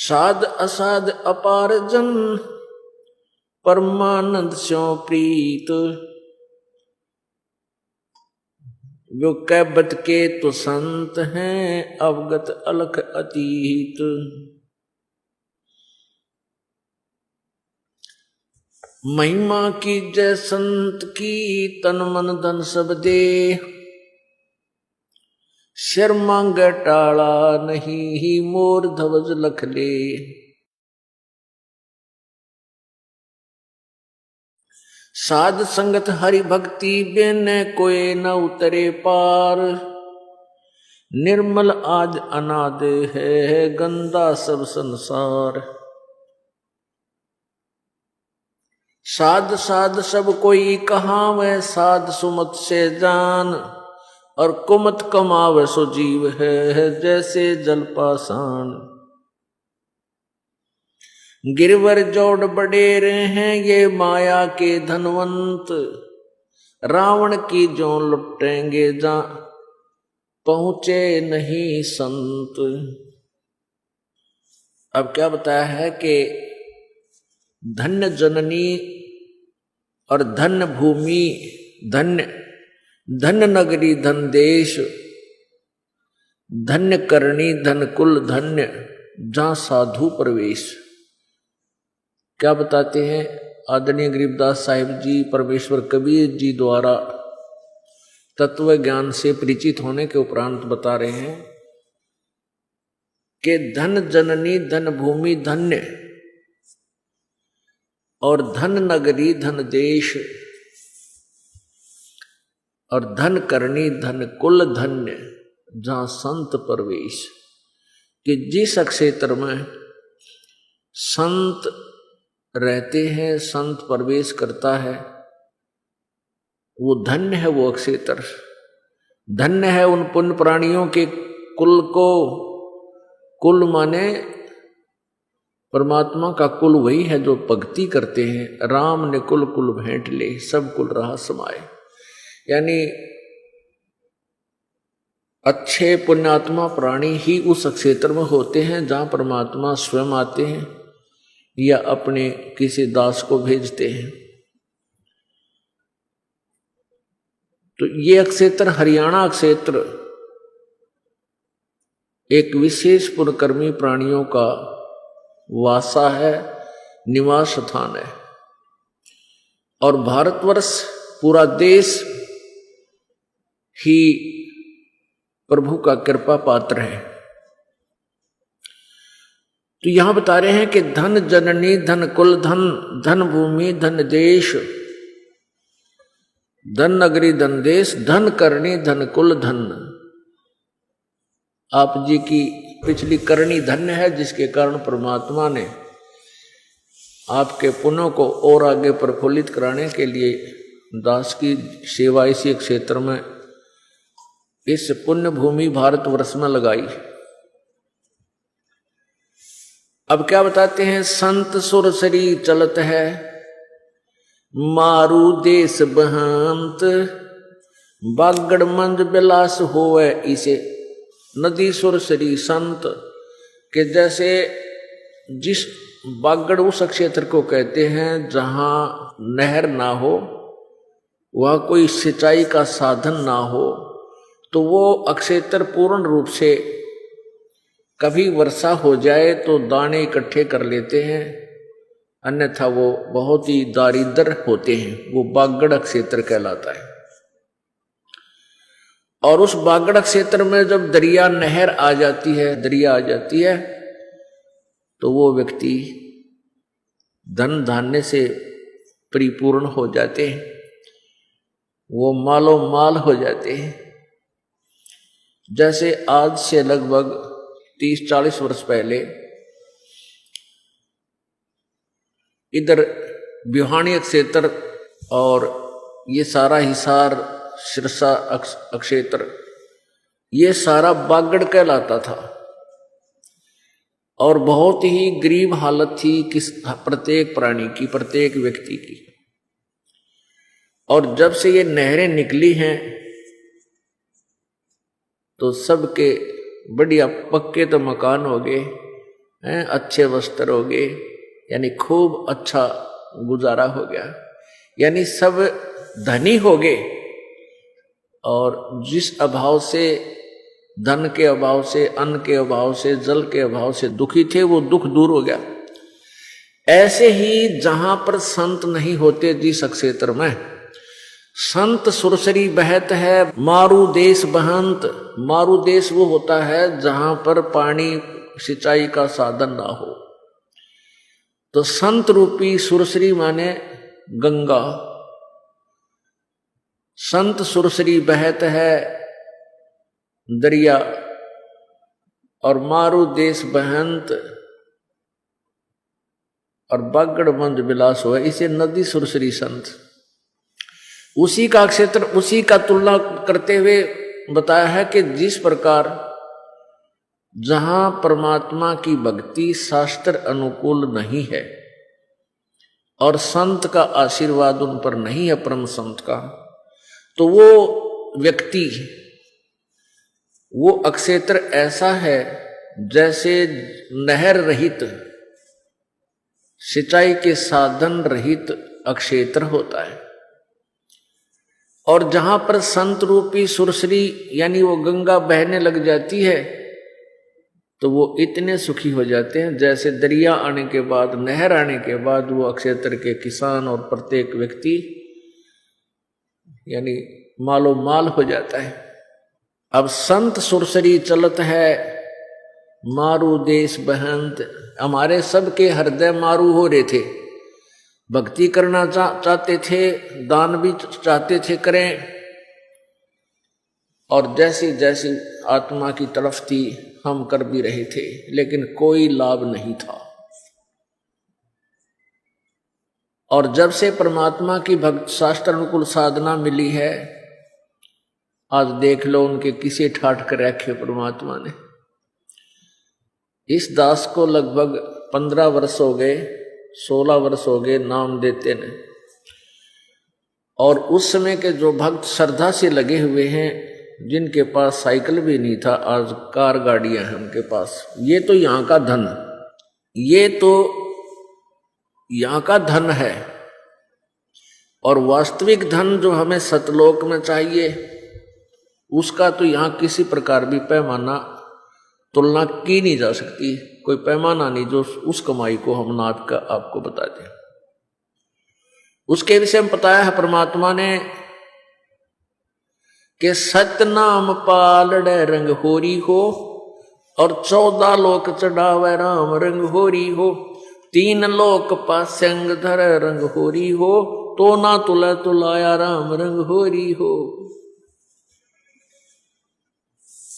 साध असाध अपार जन परमानंद स्यों प्रीत। जो कैबत के तो संत हैं अवगत अलख अतीत। महिमा की जय संत की तन मन धन सब दे। शर मांगे टाला नहीं मोर ध्वज लख ले। साध संगत हरि भक्ति बिन कोई न उतरे पार। निर्मल आज अनाद है गंदा सब संसार। साध साध सब कोई कहावे साध सुमत से जान। और कुमत कमावे सो जीव है जैसे जल पाषाण। गिरवर जोड़ बडेरे हैं ये माया के धनवंत। रावण की जो लुटेंगे जा पहुंचे नहीं संत। अब क्या बताया है कि धन्य जननी और धन्य भूमि धन्य नगरी धन देश। धन्य करणी धन कुल धन्य जहां साधु प्रवेश। क्या बताते हैं आदरणीय गरीबदास साहिब जी परमेश्वर कबीर जी द्वारा तत्व ज्ञान से परिचित होने के उपरांत बता रहे हैं कि धन जननी धन भूमि धन्य और धन नगरी धन देश और धन करनी धन कुल धन्य जहां संत प्रवेश। कि जिस क्षेत्र में संत रहते हैं संत प्रवेश करता है वो धन्य है वो क्षेत्र। धन्य है उन पुण्य प्राणियों के कुल को। कुल माने परमात्मा का कुल वही है जो भक्ति करते हैं। राम ने कुल कुल भेंट ले सब कुल रहा समाये। यानी अच्छे पुण्यात्मा प्राणी ही उस क्षेत्र में होते हैं जहां परमात्मा स्वयं आते हैं या अपने किसी दास को भेजते हैं। तो ये क्षेत्र हरियाणा क्षेत्र एक विशेष पुण्यकर्मी प्राणियों का वासा है निवास स्थान है। और भारतवर्ष पूरा देश ही प्रभु का कृपा पात्र है। तो यहां बता रहे हैं कि धन जननी धन कुल धन धन भूमि धन देश धन नगरी धन देश धन करनी धन कुल धन। आप जी की पिछली करनी धन्य है जिसके कारण परमात्मा ने आपके पुण्यों को और आगे प्रफुल्लित कराने के लिए दास की सेवा इसी क्षेत्र में इस पुण्य भूमि भारतवर्ष में लगाई। अब क्या बताते हैं संत सुरसरी चलत है मारू देश बहंत। बागड़ मंज बिलास होवे इसे नदी सुरसरी संत। के जैसे जिस बागड़ उस क्षेत्र को कहते हैं जहां नहर ना हो वह कोई सिंचाई का साधन ना हो तो वो अक्षेत्र पूर्ण रूप से कभी वर्षा हो जाए तो दाने इकट्ठे कर लेते हैं अन्यथा वो बहुत ही दारिद्र होते हैं। वो बागड़ क्षेत्र कहलाता है। और उस बागड़ क्षेत्र में जब दरिया नहर आ जाती है दरिया आ जाती है तो वो व्यक्ति धन धान्य से परिपूर्ण हो जाते हैं। वो मालो माल हो जाते हैं। जैसे आज से लगभग 30-40 वर्ष पहले इधर बिहानी क्षेत्र और ये सारा हिसार सिरसा क्षेत्र ये सारा बागड़ कहलाता था और बहुत ही गरीब हालत थी किस प्रत्येक प्राणी की प्रत्येक व्यक्ति की। और जब से ये नहरें निकली हैं तो सबके बढ़िया पक्के तो मकान हो गए हैं, अच्छे वस्त्र हो गए, यानी खूब अच्छा गुजारा हो गया, यानी सब धनी हो गए। और जिस अभाव से, धन के अभाव से, अन्न के अभाव से, जल के अभाव से दुखी थे, वो दुख दूर हो गया। ऐसे ही जहां पर संत नहीं होते जिस क्षेत्र में, संत सुरसरी बहत है मारू देश बहंत। मारू देश वो होता है जहां पर पानी सिंचाई का साधन ना हो। तो संत रूपी सुरसरी माने गंगा, संत सुरसरी बहत है दरिया, और मारू देश बहंत और बागड़ मंद विलास हो, इसे नदी सुरसरी संत। उसी का क्षेत्र, उसी का तुलना करते हुए बताया है कि जिस प्रकार जहां परमात्मा की भक्ति शास्त्र अनुकूल नहीं है और संत का आशीर्वाद उन पर नहीं है, परम संत का, तो वो व्यक्ति, वो अक्षेत्र ऐसा है जैसे नहर रहित, सिंचाई के साधन रहित अक्षेत्र होता है। और जहां पर संत रूपी सुरसरी यानी वो गंगा बहने लग जाती है, तो वो इतने सुखी हो जाते हैं जैसे दरिया आने के बाद, नहर आने के बाद वो अक्षेत्र के किसान और प्रत्येक व्यक्ति यानी मालो माल हो जाता है। अब संत सुरसरी चलत है मारू देश बहंत, हमारे सबके हृदय मारू हो रहे थे, भक्ति करना चाहते थे, दान भी चाहते थे करें, और जैसी जैसी आत्मा की तरफ थी हम कर भी रहे थे, लेकिन कोई लाभ नहीं था। और जब से परमात्मा की भक्त शास्त्र अनुकूल साधना मिली है, आज देख लो उनके किसे ठाठ कर रखे परमात्मा ने। इस दास को लगभग 15 वर्ष हो गए, 16 वर्ष हो गए नाम देते ने, और उस समय के जो भक्त श्रद्धा से लगे हुए हैं, जिनके पास साइकिल भी नहीं था, आज कार गाड़ियां हैं उनके पास। ये तो यहाँ का धन, ये तो यहाँ का धन है। और वास्तविक धन जो हमें सतलोक में चाहिए, उसका तो यहाँ किसी प्रकार भी पैमाना तुलना की नहीं जा सकती। कोई पैमाना नहीं जो उस कमाई को हम नाप कर आपको बता दें। उसके विषय में बताया है परमात्मा ने कि सतनाम पालड़े रंग होरी हो, और 14 लोक चढ़ावे राम रंग होरी हो, 3 लोक पास्यंग धर रंग होरी हो, तो ना तुला तुलाया राम रंग होरी हो।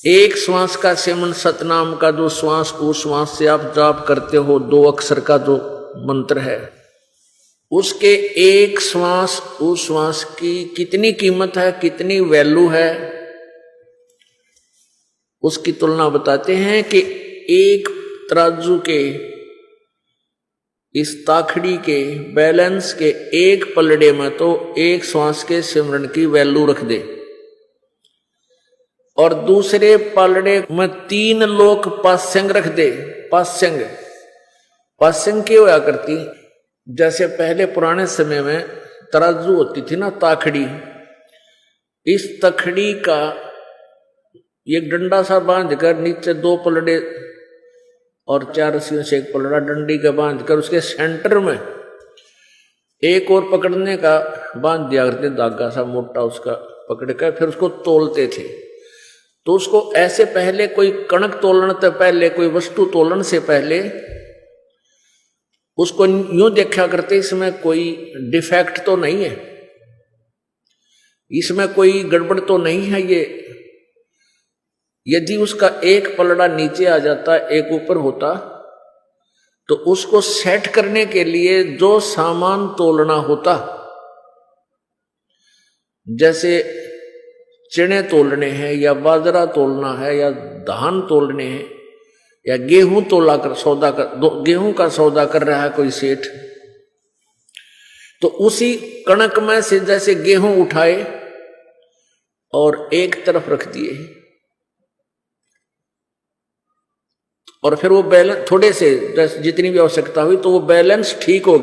एक श्वास का सेवन सतनाम का जो श्वास, उस श्वास से आप जाप करते हो, 2 अक्षर का जो मंत्र है, उसके एक श्वास, उस श्वास की कितनी कीमत है, कितनी वैल्यू है, उसकी तुलना बताते हैं कि एक तराजू के, इस ताखड़ी के बैलेंस के एक पलड़े में तो एक श्वास के सिमरन की वैल्यू रख दे, और दूसरे पलड़े में 3 लोक पास्यंग रख दे। पास्यंग, पास्यंग क्यों होया करती, जैसे पहले पुराने समय में तराजू होती थी ना, ताखड़ी, इस तखड़ी का एक डंडा सा बांध कर नीचे 2 पलड़े और 4 रस्सियों से एक पलड़ा डंडी का बांध कर उसके सेंटर में एक और पकड़ने का बांध दिया करते, धागा सा मोटा उसका पकड़ कर फिर उसको तोलते थे। तो उसको ऐसे पहले कोई कणक तोलने से पहले, कोई वस्तु तोलन से पहले उसको यूं देखा करते, इसमें कोई डिफेक्ट तो नहीं है, इसमें कोई गड़बड़ तो नहीं है। ये यदि उसका एक पलड़ा नीचे आ जाता, एक ऊपर होता, तो उसको सेट करने के लिए जो सामान तोलना होता, जैसे चने तोलने हैं या बाजरा तोलना है या धान तोलने हैं या गेहूं तोला कर सौदा कर, गेहूं का सौदा कर रहा है कोई सेठ, तो उसी कणक में से जैसे गेहूं उठाए और एक तरफ रख दिए, और फिर वो बैलेंस थोड़े से जितनी भी आवश्यकता हुई तो वो बैलेंस ठीक हो